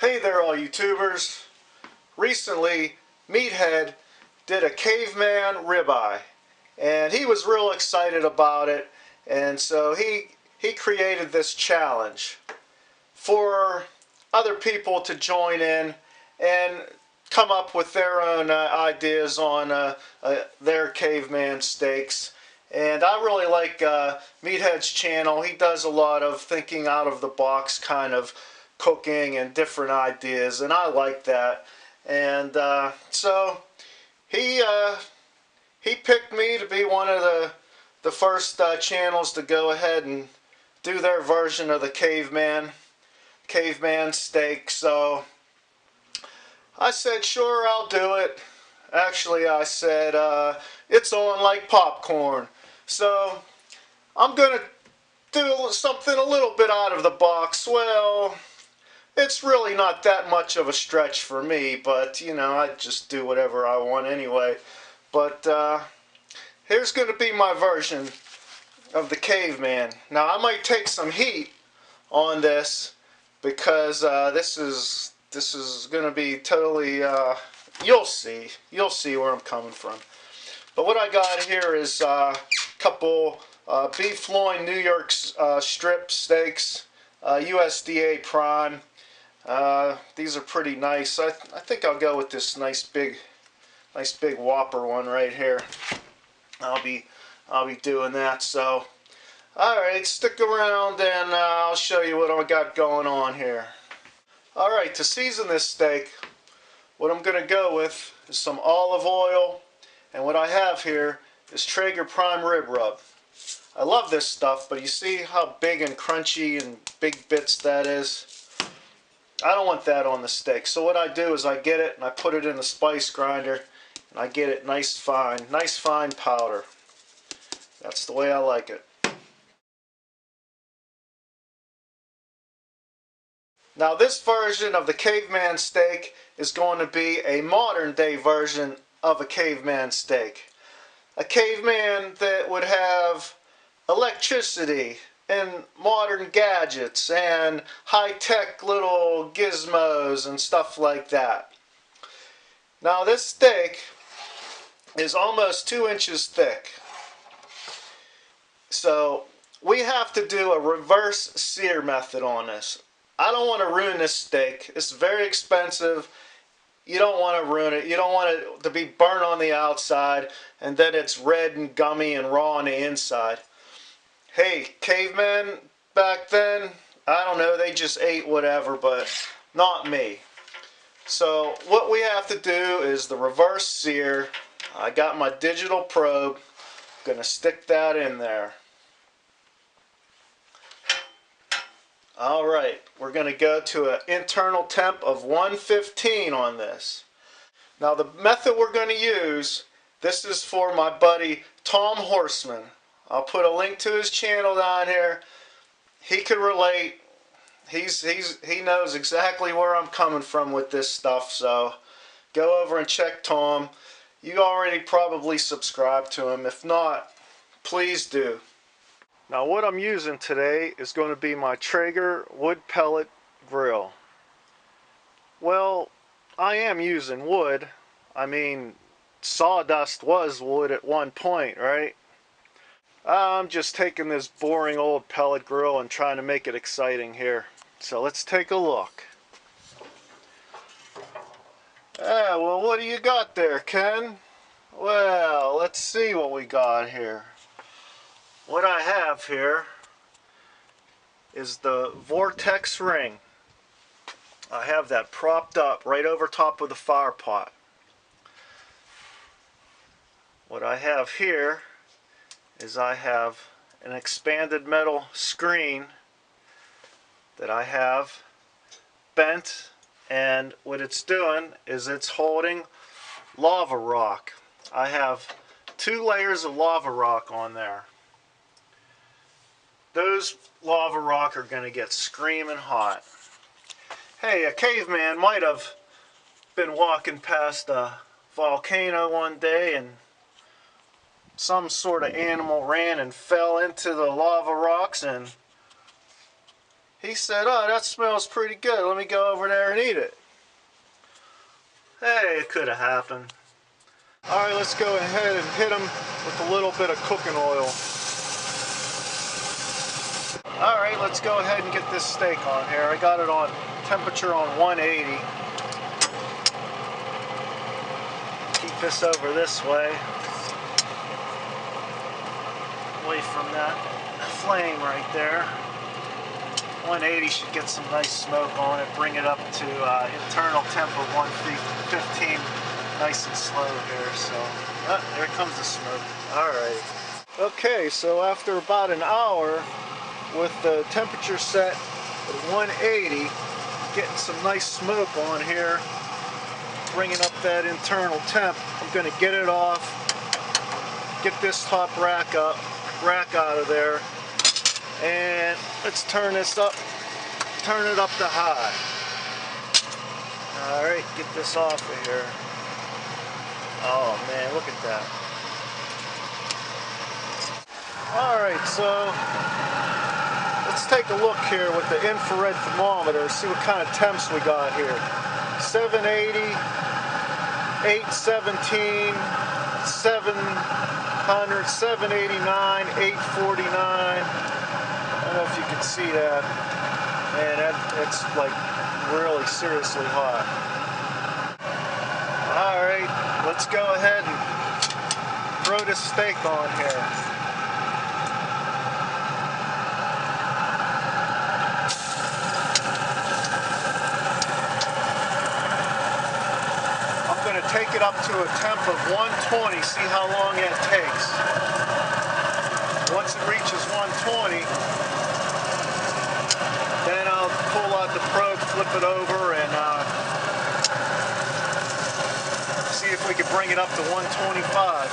Hey there all YouTubers. Recently MeatHead did a caveman ribeye and he was real excited about it, and so he created this challenge for other people to join in and come up with their own ideas on their caveman steaks. And I really like MeatHead's channel. He does a lot of thinking out of the box kind of cooking and different ideas, and I like that. And so he picked me to be one of the first channels to go ahead and do their version of the caveman steak. So I said, sure, I'll do it. Actually, I said, it's on like popcorn. So I'm gonna do something a little bit out of the box. Well, it's really not that much of a stretch for me, but you know, I just do whatever I want anyway. But here's going to be my version of the caveman. Now I might take some heat on this because this is going to be totally you'll see where I'm coming from. But what I got here is a couple beef loin New York strip steaks, USDA prime. These are pretty nice. I think I'll go with this nice big Whopper one right here. I'll be doing that. So, all right, stick around and I'll show you what I got going on here. All right, to season this steak, what I'm going to go with is some olive oil, and what I have here is Traeger prime rib rub. I love this stuff, but you see how big and crunchy and big bits that is? I don't want that on the steak. So what I do is I get it and I put it in the spice grinder and I get it nice fine powder. That's the way I like it. Now this version of the caveman steak is going to be a modern day version of a caveman steak. A caveman that would have electricity and modern gadgets and high-tech little gizmos and stuff like that. Now this steak is almost 2 inches thick. So we have to do a reverse sear method on this. I don't want to ruin this steak. It's very expensive. You don't want to ruin it. You don't want it to be burnt on the outside and then it's red and gummy and raw on the inside. Hey, cavemen back then, I don't know, they just ate whatever, but not me. So what we have to do is the reverse sear. I got my digital probe. I'm going to stick that in there. Alright, we're going to go to an internal temp of 115 on this. Now the method we're going to use, this is for my buddy Tom Horseman. I'll put a link to his channel down here. He can relate. He knows exactly where I'm coming from with this stuff, so go over and check Tom. You already probably subscribed to him. If not, please do. Now what I'm using today is going to be my Traeger wood pellet grill. Well, I am using wood. I mean, sawdust was wood at one point, right? I'm just taking this boring old pellet grill and trying to make it exciting here. So let's take a look. Ah, well, what do you got there, Ken? Well, let's see what we got here. What I have here is the Vortex ring. I have that propped up right over top of the fire pot. What I have here is I have an expanded metal screen that I have bent, and what it's doing is it's holding lava rock. I have 2 layers of lava rock on there. Those lava rock are going to get screaming hot. Hey, a caveman might have been walking past a volcano one day and some sort of animal ran and fell into the lava rocks and He said, "Oh, that smells pretty good. Let me go over there and eat it." Hey, it could have happened. Alright, let's go ahead and hit him with a little bit of cooking oil. Alright, let's go ahead and get this steak on here. I got it on temperature on 180. Keep this over this way. Away from that flame right there. 180 should get some nice smoke on it. Bring it up to internal temp of 115. Nice and slow here. So, there comes the smoke. Alright. Okay, so after about an hour, with the temperature set at 180, getting some nice smoke on here, bringing up that internal temp. I'm going to get it off, get this top rack out of there, and let's turn this up, turn it up to high. Alright, get this off of here. Oh man, look at that. Alright, so let's take a look here with the infrared thermometer, see what kind of temps we got here. 780, 817, 700, 789, 849. I don't know if you can see that. Man, that's like really seriously hot. Alright, let's go ahead and throw this steak on here. Take it up to a temp of 120, see how long that takes. Once it reaches 120, then I'll pull out the probe, flip it over, and see if we can bring it up to 125.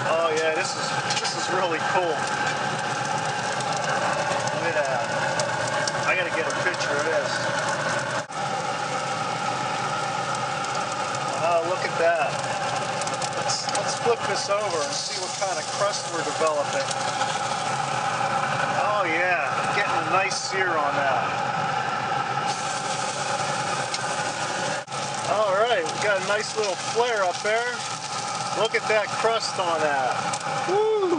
Oh yeah, this is really cool. Look at that. I gotta get a picture of this. Look at that. Let's flip this over and see what kind of crust we're developing. Oh yeah, getting a nice sear on that. Alright, we got a nice little flare up there. Look at that crust on that. Woo!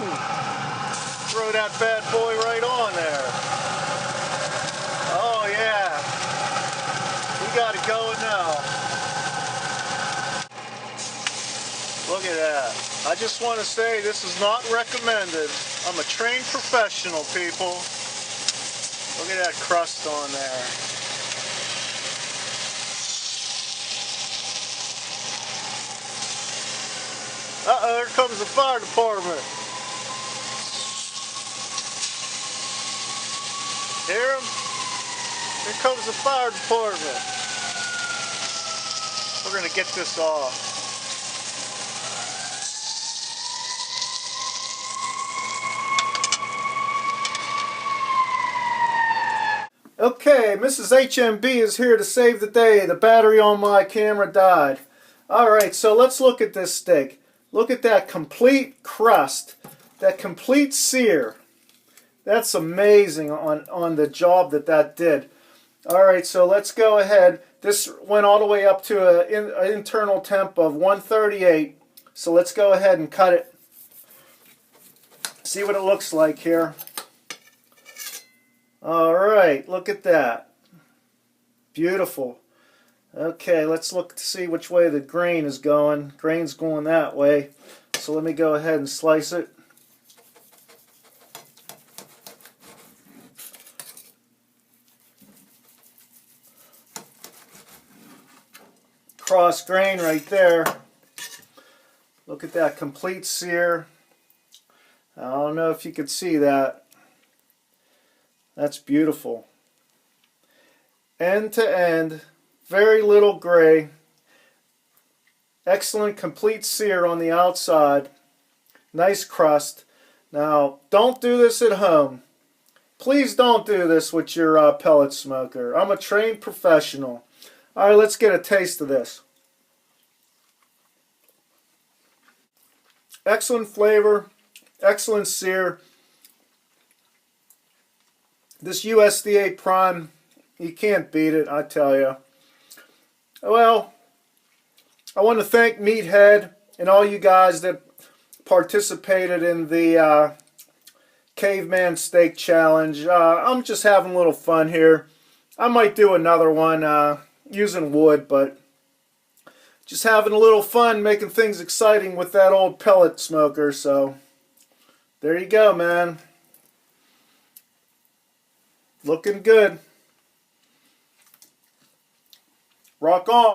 Throw that bad boy right on there. Oh yeah. We got it going now. Look at that. I just want to say this is not recommended. I'm a trained professional, people. Look at that crust on there. Uh-oh, here comes the fire department. Hear them? Here comes the fire department. We're going to get this off. Okay, Mrs. HMB is here to save the day. The battery on my camera died. Alright, so let's look at this steak. Look at that complete crust. That complete sear. That's amazing on the job that did. Alright, so let's go ahead. This went all the way up to an internal temp of 138. So let's go ahead and cut it. See what it looks like here. Alright, look at that. Beautiful. Okay, let's look to see which way the grain is going. Grain's going that way. So let me go ahead and slice it. Cross grain right there. Look at that complete sear. I don't know if you could see that. That's beautiful. End to end, very little gray. Excellent complete sear on the outside. Nice crust. Now, don't do this at home. Please don't do this with your pellet smoker. I'm a trained professional. Alright, let's get a taste of this. Excellent flavor, excellent sear. This USDA Prime, you can't beat it, I tell you. Well, I want to thank MeatHead and all you guys that participated in the Caveman Steak Challenge. I'm just having a little fun here. I might do another one using wood, but just having a little fun making things exciting with that old pellet smoker. So there you go, man. Looking good. Rock on.